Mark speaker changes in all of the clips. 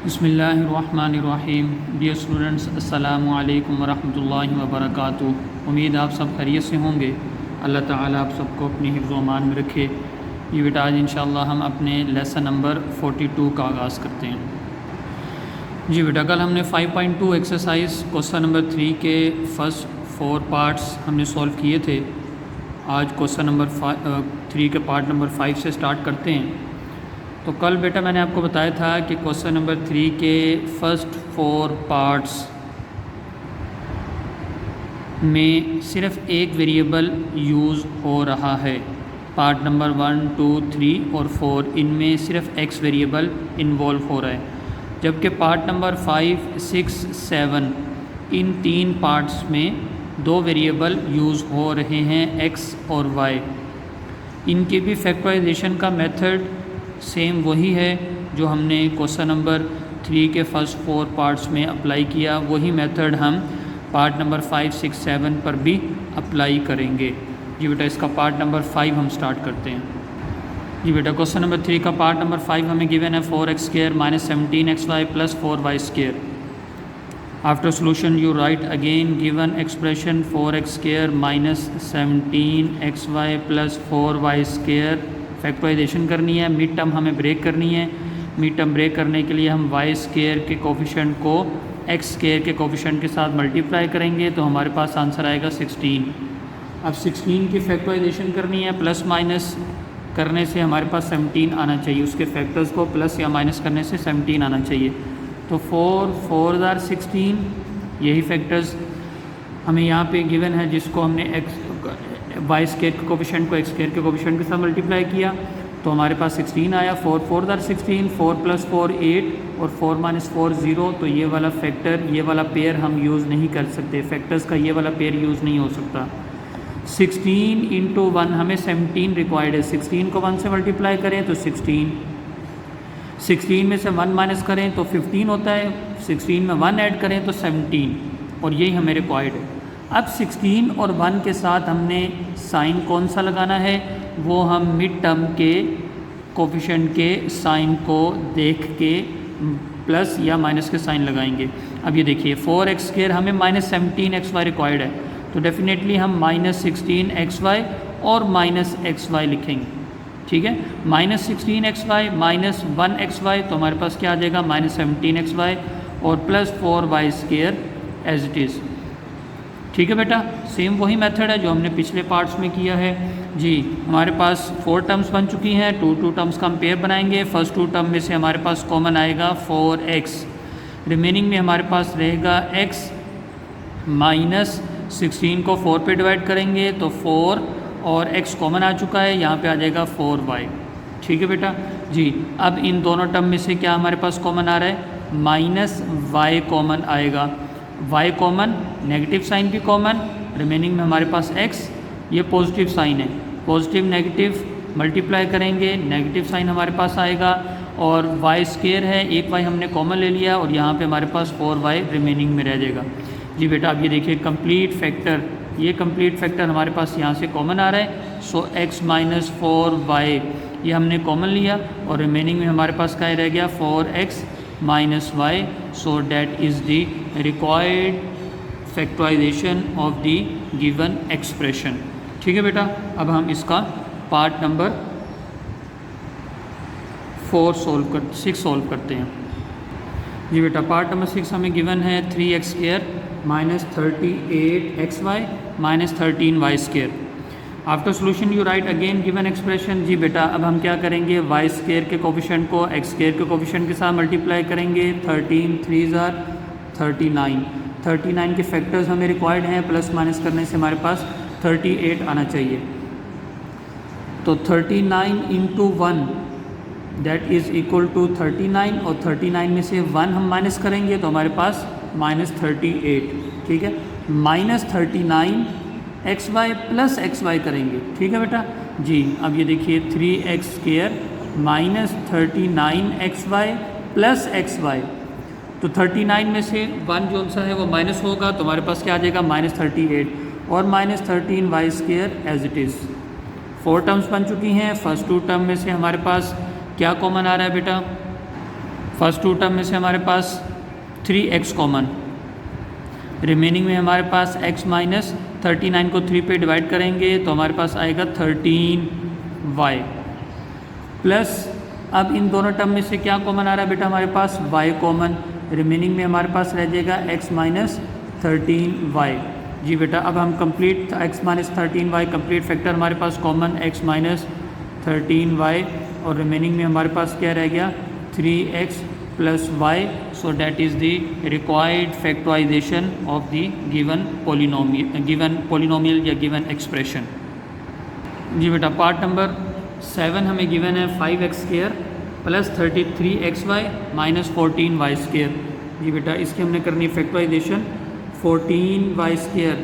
Speaker 1: बिस्मिल्लाहिर्रहमानिर्रहीम। Dear students, अस्सलामु अलैकुम वरहमतुल्लाहि वबरकातुहू। उम्मीद आप सब खैरियत से होंगे। अल्लाह ताला आप सबको अपनी हिफ्ज़ व अमान में रखे। ये बेटा आज इंशाअल्लाह हम अपने लेसन नंबर 42 का आगाज़ करते हैं। जी बेटा, कल हमने 5.2 एक्सरसाइज क्वेश्चन नंबर 3 के फ़र्स्ट 4 पार्ट्स हमने सॉल्व किए थे। आज क्वेश्चन नंबर 3 के पार्ट नंबर 5 से स्टार्ट करते हैं। तो कल बेटा मैंने आपको बताया था कि क्वेश्चन नंबर 3 के फर्स्ट 4 पार्ट्स में सिर्फ़ एक वेरिएबल यूज़ हो रहा है। पार्ट नंबर 1, 2, 3 और 4 इनमें सिर्फ एक्स वेरिएबल इन्वॉल्व हो रहा है, जबकि पार्ट नंबर 5, 6, 7 इन 3 पार्ट्स में 2 वेरिएबल यूज़ हो रहे हैं, एक्स और वाई। इनके भी फैक्टराइजेशन का मेथड सेम वही है जो हमने क्वेश्चन नंबर 3 के फर्स्ट 4 पार्ट्स में अप्लाई किया। वही मेथड हम पार्ट नंबर 5, 6, 7 पर भी अप्लाई करेंगे। जी बेटा, इसका पार्ट नंबर 5 हम स्टार्ट करते हैं। जी बेटा, क्वेश्चन नंबर 3 का पार्ट नंबर 5 हमें गिवन है 4x² - 17xy + 4y²। After solution you write again given expression 4x² - 17xy + 4y²। Factorisation करनी है, मिड टर्म हमें ब्रेक करनी है। मिड टर्म ब्रेक करने के लिए हम y² के कोफिशिएंट को x² के कोफिशिएंट के साथ मल्टीप्लाई करेंगे तो हमारे पास आंसर आएगा 16। अब 16 की फैक्टराइजेशन करनी है, प्लस माइनस करने से हमारे पास 17 आना चाहिए। उसके फैक्टर्स को प्लस या माइनस करने से 17 आना चाहिए। तो 4, 4 * 16 यही फैक्टर्स हमें यहाँ पे गिवन है, जिसको हमने y² के कोफिशिएंट को x² के कोफिशिएंट के साथ मल्टीप्लाई किया तो हमारे पास 16 आया। 4, 4 * 16, 4 + 4 8 और 4 - 4 0। तो ये वाला फैक्टर, ये वाला पेयर हम यूज़ नहीं कर सकते। फैक्टर्स का ये वाला पेयर यूज़ नहीं हो सकता। 16 × 1 हमें 17 रिक्वायर्ड है। 16 को 1 से मल्टीप्लाई करें तो 16, 16 में से 1 माइनस करें तो 15 होता है। 16 में 1 ऐड करें तो 17, और यही हमें रिक्वायर्ड है। अब 16 और 1 के साथ हमने साइन कौन सा लगाना है, वो हम मिड टर्म के कोफिशिएंट के साइन को देख के प्लस या माइनस के साइन लगाएंगे। अब ये देखिए 4x² हमें -17xy रिक्वायर्ड है, तो डेफिनेटली हम -16xy और -xy लिखेंगे। ठीक है, -16xy - 1xy तो हमारे पास क्या आ जाएगा, -17xy और plus 4y² as it is. ठीक है बेटा, सेम वही मेथड है जो हमने पिछले पार्ट्स में किया है। जी, हमारे पास 4 टर्म्स बन चुकी हैं। 2 टर्म्स का हम पेयर बनाएंगे। फर्स्ट 2 टर्म में से हमारे पास कॉमन आएगा 4x। रिमेनिंग में हमारे पास रहेगा x माइनस 16 को 4 पे डिवाइड करेंगे तो 4 और x कॉमन आ चुका है, यहाँ पे आ जाएगा 4y। ठीक है बेटा जी। अब इन दोनों टर्म में से क्या हमारे पास कॉमन आ रहा है, -y कॉमन आएगा। y कॉमन, नेगेटिव साइन भी कॉमन, रिमेनिंग में हमारे पास x, ये पॉजिटिव साइन है। पॉजिटिव नेगेटिव मल्टीप्लाई करेंगे, नेगेटिव साइन हमारे पास आएगा, और y² है, एक y हमने कॉमन ले लिया और यहाँ पे हमारे पास 4y रिमेनिंग में रह जाएगा। जी बेटा, अब ये देखिए कंप्लीट फैक्टर, ये कंप्लीट फैक्टर हमारे पास यहाँ से कॉमन आ रहा है। सो x - 4y ये हमने कॉमन लिया और रिमेनिंग में हमारे पास क्या रह गया, 4x - y। So that is the required factorisation of the given expression. ठीक है बेटा, अब हम इसका पार्ट नंबर 6 सॉल्व करते हैं। जी बेटा, पार्ट नंबर 6 हमें गिवन है 3x² - 38xy - 13y²। After solution you write again given expression. जी बेटा, अब हम क्या करेंगे, y² के कोफिशिएंट को x² के कोफिशिएंट के साथ मल्टीप्लाई करेंगे। 13 × 3 = 39। 39 के फैक्टर्स हमें रिक्वायर्ड हैं, प्लस माइनस करने से हमारे पास 38 आना चाहिए। तो 39 × 1 दैट इज़ इक्वल टू 39, और 39 में से 1 हम माइनस करेंगे तो हमारे पास -38। ठीक है, -39xy + xy करेंगे। ठीक है बेटा जी। अब ये देखिए 3x² - 39xy + xy, तो 39 में से 1 जो सा है वो माइनस होगा तो हमारे पास क्या आ जाएगा, -38 और -13y² as it is. 4 terms बन चुकी हैं। फर्स्ट 2 टर्म में से हमारे पास क्या कॉमन आ रहा है बेटा, फर्स्ट टू टर्म में से हमारे पास 3x कॉमन, रिमेनिंग में हमारे पास x माइनस 39 को 3 पे डिवाइड करेंगे तो हमारे पास आएगा 13y प्लस, अब इन दोनों टर्म में से क्या कॉमन आ रहा है बेटा हमारे पास y कॉमन, रिमेनिंग में हमारे पास रह जाएगा x माइनस 13y। जी बेटा अब हम complete x minus 13y complete factor हमारे पास कॉमन x माइनस 13y और रिमेनिंग में हमारे पास क्या रह गया 3x plus y। So that is the required factorisation of the given polynomial या गिवन एक्सप्रेशन। जी बेटा पार्ट नंबर 7 हमें गिवन है 5x² plus 33xy minus 14y²। जी बेटा इसकी हमने करनी फैक्टराइजेशन 14y²,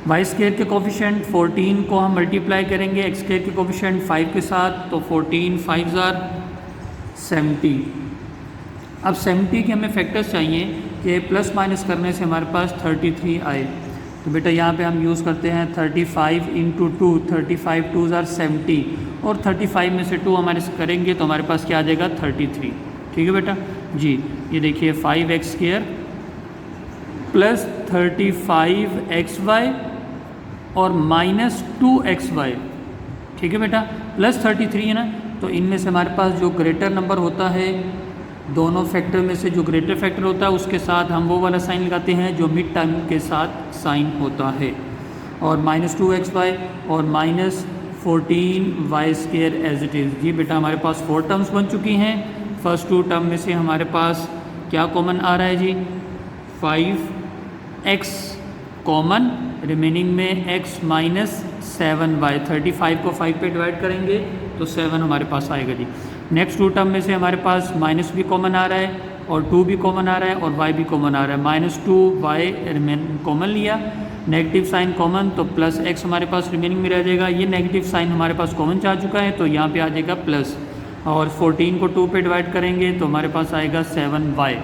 Speaker 1: y² के कोफिशिएंट 14 को हम मल्टीप्लाई करेंगे x² के कोफिशिएंट 5 के साथ, तो 14 5 ज़ार 70। अब 70 के हमें फैक्टर्स चाहिए कि प्लस माइनस करने से हमारे पास 33 आए, तो बेटा यहाँ पे हम यूज़ करते हैं 35 इंटू 2, 35 2 ज़ार 70 और 35 में से 2 हमारे करेंगे तो हमारे पास क्या आ जाएगा 33। ठीक है बेटा जी, ये देखिए 5x² प्लस 35xy और माइनस 2xy। ठीक है बेटा प्लस 33 है ना, तो इनमें से हमारे पास जो ग्रेटर नंबर होता है, दोनों फैक्टर में से जो ग्रेटर फैक्टर होता है उसके साथ हम वो वाला साइन लगाते हैं जो मिड टर्म के साथ साइन होता है, और माइनस 2xy और minus 14y² as it is. जी बेटा हमारे पास 4 टर्म्स बन चुकी हैं। फर्स्ट 2 टर्म में से हमारे पास क्या कॉमन आ रहा है जी 5x कॉमन, रिमेनिंग में x माइनस 7y, 35 को 5 पे डिवाइड करेंगे तो 7 हमारे पास आएगा जी। नेक्स्ट 2 टर्म में से हमारे पास माइनस भी कॉमन आ रहा है और 2 भी कॉमन आ रहा है और y भी कॉमन आ रहा है, माइनस 2y कॉमन लिया, नेगेटिव साइन कॉमन तो प्लस x हमारे पास रिमेनिंग में रह जाएगा। ये नेगेटिव साइन हमारे पास कॉमन जा चुका है तो यहाँ पे आ जाएगा प्लस, और 14 को 2 पे डिवाइड करेंगे तो हमारे पास आएगा 7y।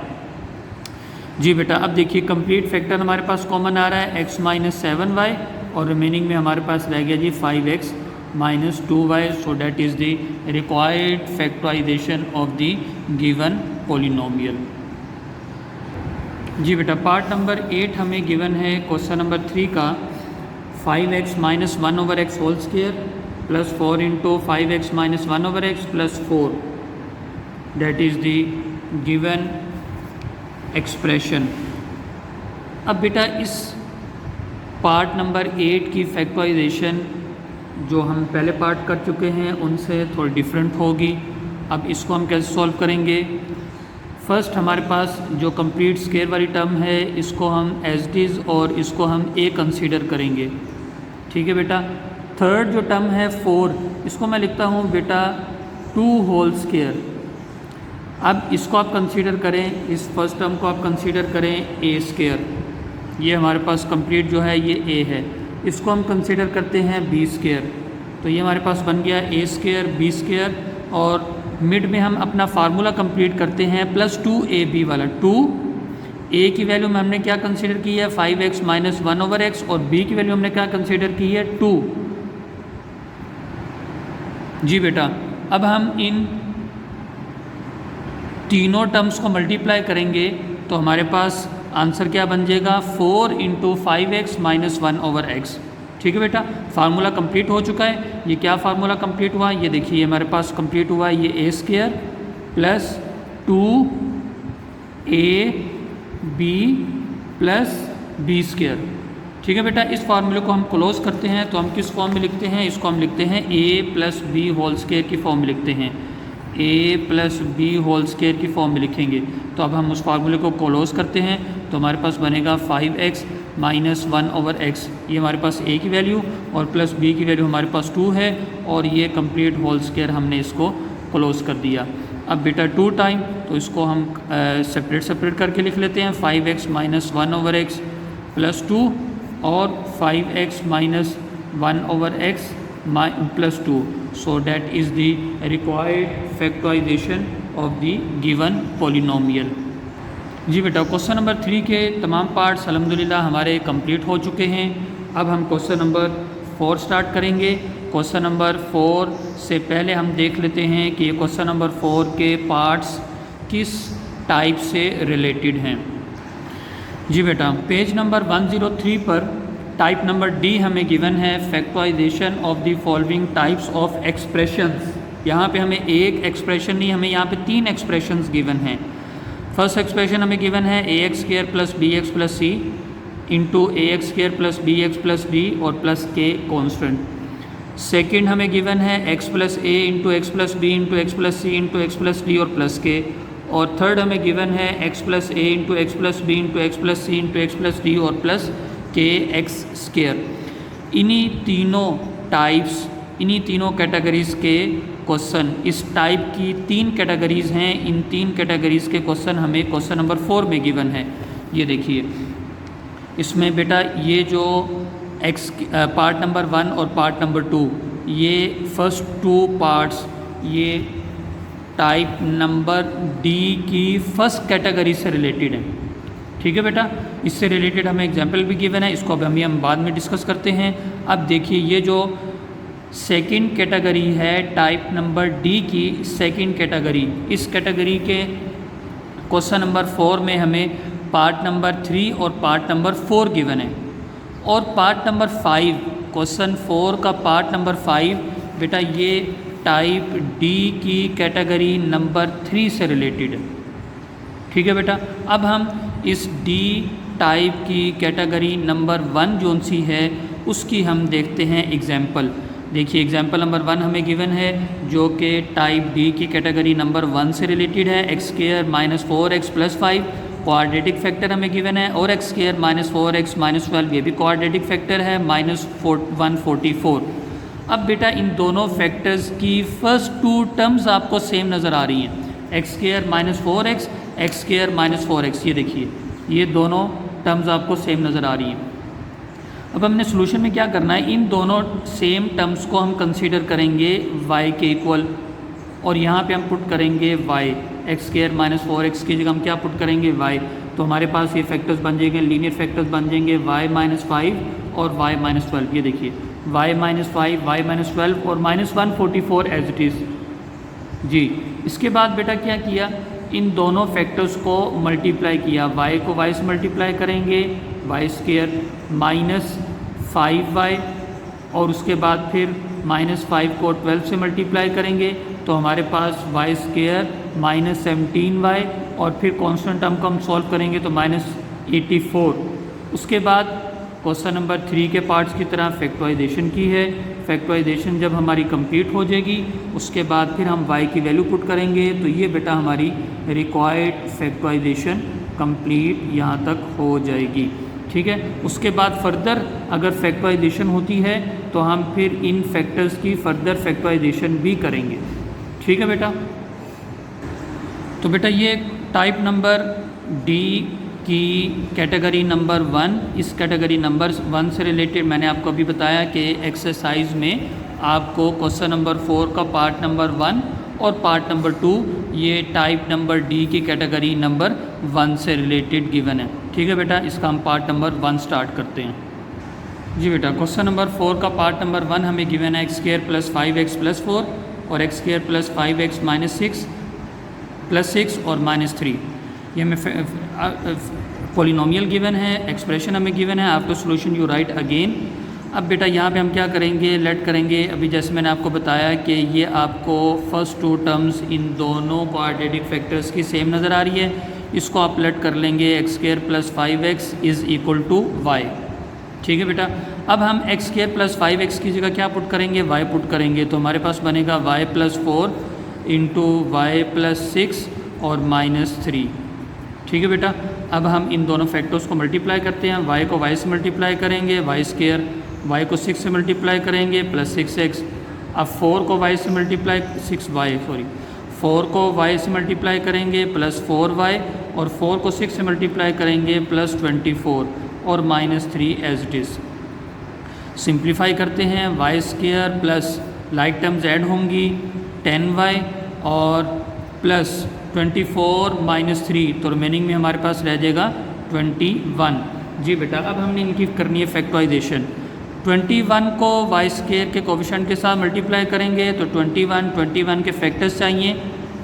Speaker 1: जी बेटा अब देखिए कंप्लीट फैक्टर हमारे पास कॉमन आ रहा है x माइनस 7y और रिमेनिंग में हमारे पास रह गया जी 5x minus 2y। So that is the required factorisation of the given polynomial. जी बेटा पार्ट नंबर 8 हमें गिवन है क्वेश्चन नंबर 3 का 5x minus 1/x whole square plus 4 into 5x minus 1/x plus 4, that is the given expression. अब बेटा इस part number 8 की factorisation जो हम पहले पार्ट कर चुके हैं उनसे थोड़ी डिफरेंट होगी। अब इसको हम कैसे सॉल्व करेंगे, फर्स्ट हमारे पास जो कंप्लीट स्क्वायर वाली टर्म है इसको हम एज इट इज़ और इसको हम a कंसीडर करेंगे। ठीक है बेटा थर्ड जो टर्म है 4, इसको मैं लिखता हूँ बेटा 2 होल स्क्वायर। अब इसको आप कंसीडर करें, इस फर्स्ट टर्म को आप कंसीडर करें a², ये हमारे पास कंप्लीट जो है ये a है, इसको हम कंसीडर करते हैं b², तो ये हमारे पास बन गया a² b², और मिड में हम अपना फार्मूला कंप्लीट करते हैं प्लस 2ab वाला। 2a की वैल्यू में हमने क्या कंसीडर की है 5x माइनस 1/x और b की वैल्यू हमने क्या कंसीडर की है 2। जी बेटा अब हम इन तीनों टर्म्स को मल्टीप्लाई करेंगे तो हमारे पास आंसर क्या बन जाएगा 4 इंटू 5x माइनस 1/x। ठीक है बेटा फार्मूला कंप्लीट हो चुका है। ये क्या फार्मूला कंप्लीट हुआ, ये देखिए हमारे पास कंप्लीट हुआ ये a² plus 2ab plus b²। ठीक है बेटा इस फार्मूले को हम क्लोज करते हैं तो हम किस फॉर्म में लिखते हैं, इसको हम लिखते हैं a plus b whole square की फॉर्म में लिखते हैं, a plus b whole square की फॉर्म में लिखेंगे। तो अब हम उस फार्मूले को क्लोज करते हैं तो हमारे पास बनेगा 5x माइनस 1/x, ये हमारे पास a की वैल्यू और प्लस b की वैल्यू हमारे पास 2 है, और ये कंप्लीट होल स्क्वायर हमने इसको क्लोज कर दिया। अब बेटा 2 टाइम तो इसको हम सेपरेट करके लिख लेते हैं 5x माइनस 1/x प्लस 2 और 5x minus 1/x plus 2। So that is the required factorisation of the given polynomial. जी बेटा क्वेश्चन नंबर 3 के तमाम पार्ट्स अल्हम्दुलिल्लाह हमारे कंप्लीट हो चुके हैं। अब हम क्वेश्चन नंबर 4 स्टार्ट करेंगे। क्वेश्चन नंबर 4 से पहले हम देख लेते हैं कि ये क्वेश्चन नंबर 4 के पार्ट्स किस टाइप से रिलेटेड हैं। जी बेटा, पेज नंबर 103 पर टाइप नंबर डी हमें गिवन है factorisation of the following types of expressions. यहाँ पे हमें एक एक्सप्रेशन नहीं, हमें यहाँ पे 3 एक्सप्रेशंस गिवन हैं। फर्स्ट एक्सप्रेशन हमें गिवन है ax² plus bx plus C into ax² plus bx plus D और प्लस के कॉन्स्टेंट। सेकेंड हमें गिवन है x plus A into x plus B into x plus C into x plus D और plus K. और third हमें given है x plus A into x plus B into x plus C into x plus D और plus के x²। इन्हीं तीनों types, इन्हीं तीनों कैटेगरीज़ के क्वेश्चन, इस टाइप की 3 कैटेगरीज़ हैं। इन 3 कैटेगरीज़ के क्वेश्चन हमें क्वेश्चन नंबर 4 में गिवन है। ये देखिए, इसमें बेटा ये जो पार्ट नंबर 1 और पार्ट नंबर 2, ये फर्स्ट 2 पार्ट्स ये टाइप नंबर डी की फर्स्ट कैटेगरी से रिलेटेड है। ठीक है बेटा, इससे रिलेटेड हमें एग्जाम्पल भी गिवन है, इसको अब हम बाद में डिस्कस करते हैं। अब देखिए, ये जो सेकंड कैटेगरी है टाइप नंबर डी की सेकंड कैटेगरी, इस कैटेगरी के क्वेश्चन नंबर 4 में हमें पार्ट नंबर 3 और पार्ट नंबर 4 गिवन है। और पार्ट नंबर 5, क्वेश्चन 4 का पार्ट नंबर 5 बेटा ये टाइप डी की कैटेगरी नंबर 3 से रिलेटेड है। ठीक है बेटा, अब हम इस डी टाइप की कैटेगरी नंबर 1 जोन सी है उसकी हम देखते हैं एग्जाम्पल। देखिए, एग्जाम्पल नंबर 1 हमें गिवन है जो कि टाइप डी की कैटेगरी नंबर 1 से रिलेटेड है। x² minus 4x plus 5 quadratic factor हमें गिवन है, और x² माइनस 4x माइनस 12 ये भी क्वाड्रेटिक फैक्टर है, माइनस 144। अब बेटा इन दोनों फैक्टर्स की फर्स्ट 2 टर्म्स आपको सेम नज़र आ रही हैं, x² minus 4x, x² minus 4x। ये देखिए, ये दोनों टर्म्स आपको सेम नज़र आ रही हैं। अब हमने सोल्यूशन में क्या करना है, इन दोनों सेम टर्म्स को हम कंसीडर करेंगे y के इक्वल, और यहाँ पे हम पुट करेंगे y, x² माइनस 4x की जगह हम क्या पुट करेंगे y। तो हमारे पास ये फैक्टर्स बन जाएंगे, लीनियर फैक्टर्स बन जाएंगे y माइनस 5 और y माइनस 12। ये देखिए, y माइनस 5, y माइनस 12 और माइनस 144 एज इट इज़। जी, इसके बाद बेटा क्या किया, इन दोनों फैक्टर्स को मल्टीप्लाई किया, y को y से मल्टीप्लाई करेंगे y² माइनस 5y, और उसके बाद फिर माइनस 5 को 12 से मल्टीप्लाई करेंगे तो हमारे पास y² माइनस 17y, और फिर कांस्टेंट टर्म को हम सॉल्व करेंगे तो माइनस 84। उसके बाद क्वेश्चन नंबर 3 के पार्ट्स की तरह फैक्टराइजेशन की है। फैक्टराइजेशन जब हमारी कंप्लीट हो जाएगी उसके बाद फिर हम y की वैल्यू पुट करेंगे, तो ये बेटा हमारी रिक्वायर्ड फैक्टराइजेशन कंप्लीट यहाँ तक हो जाएगी। ठीक है, उसके बाद फर्दर अगर फैक्टराइजेशन होती है तो हम फिर इन फैक्टर्स की फर्दर फैक्टराइजेशन भी करेंगे। ठीक है बेटा, तो बेटा ये टाइप नंबर डी की कैटेगरी नंबर 1, इस कैटेगरी नंबर 1 से रिलेटेड मैंने आपको अभी बताया कि एक्सरसाइज में आपको क्वेश्चन नंबर 4 का पार्ट नंबर 1 और पार्ट नंबर 2 ये टाइप नंबर डी की कैटेगरी नंबर 1 से रिलेटेड गिवन है। ठीक है बेटा, इसका हम पार्ट नंबर 1 स्टार्ट करते हैं। जी बेटा, क्वेश्चन नंबर 4 का पार्ट नंबर 1 हमें गिवन है x² प्लस 5x प्लस 4 और x² plus 5x minus 6 plus 6 और माइनस 3। ये हमें पॉलिनोमियल गिवन है, एक्सप्रेशन हमें गिवन है। After solution you write again. अब बेटा यहाँ पे हम क्या करेंगे, लेट करेंगे। अभी जैसे मैंने आपको बताया कि ये आपको फर्स्ट 2 टर्म्स इन दोनों क्वाड्रेटिक फैक्टर्स की सेम नज़र आ रही है, इसको आप लेट कर लेंगे x² plus 5x is equal to y। ठीक है बेटा, अब हम x² प्लस 5x की जगह क्या पुट करेंगे, y पुट करेंगे, तो हमारे पास बनेगा y plus 4 into Y plus 6 और माइनस 3। ठीक है बेटा, अब हम इन दोनों फैक्टर्स को मल्टीप्लाई करते हैं। y को y से मल्टीप्लाई करेंगे y², y को 6 से मल्टीप्लाई करेंगे प्लस 6x। अब 4 को y से मल्टीप्लाई 4 को y से मल्टीप्लाई करेंगे प्लस 4y, और 4 को 6 से मल्टीप्लाई करेंगे प्लस 24 और minus 3 as it is. Simplify करते हैं, y² plus like terms add होंगी 10y और प्लस 24 माइनस 3, तो रिमेनिंग में हमारे पास रह जाएगा 21। जी बेटा, अब हमने इनकी करनी है फैक्टराइजेशन। 21 को y² के कोफिशिएंट के साथ मल्टीप्लाई करेंगे तो 21 के फैक्टर्स चाहिए,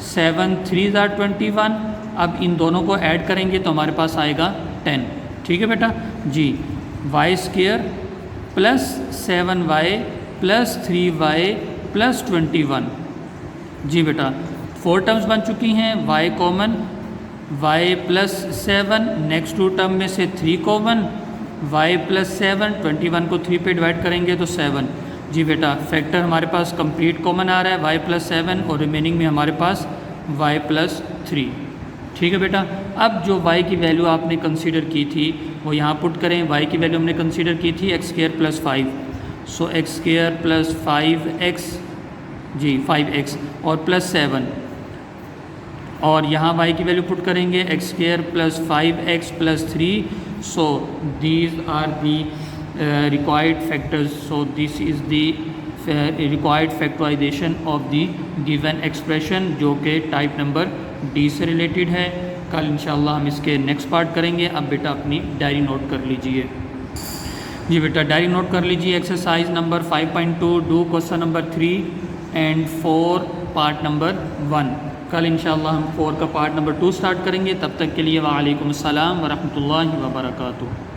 Speaker 1: 7 3 ज़ा 21। अब इन दोनों को ऐड करेंगे तो हमारे पास आएगा 10। ठीक है बेटा जी। Y square plus 7y plus 3y plus 21। जी बेटा 4 टर्म्स बन चुकी हैं। y common, y plus 7, next 2 term में से 3 कॉमन, y प्लस 7, 21 को 3 पे डिवाइड करेंगे तो 7। जी बेटा फैक्टर हमारे पास कंप्लीट कॉमन आ रहा है y प्लस 7 और रिमेनिंग में हमारे पास y प्लस 3। ठीक है बेटा। अब जो y की वैल्यू आपने कंसीडर की थी वो यहाँ पुट करें। y की वैल्यू हमने कंसीडर की थी x square plus 5, so x square plus 5x, जी 5x और प्लस 7, और यहाँ y की वैल्यू पुट करेंगे x square plus 5x plus 3। So these are the required factors, so this is the required factorisation of the given expression जो कि type number D से related है। कल इंशाल्लाह हम इसके नेक्स्ट पार्ट करेंगे। अब बेटा अपनी डायरी नोट कर लीजिए। जी बेटा डायरी नोट कर लीजिए। Exercise number 5.2 do question number 3 and 4 part number 1। कल इंशाल्लाह हम 4 का पार्ट नंबर 2 स्टार्ट करेंगे। तब तक के लिए वालेकुम अस्सलाम वरहमतुल्लाहि वबरकातुहू।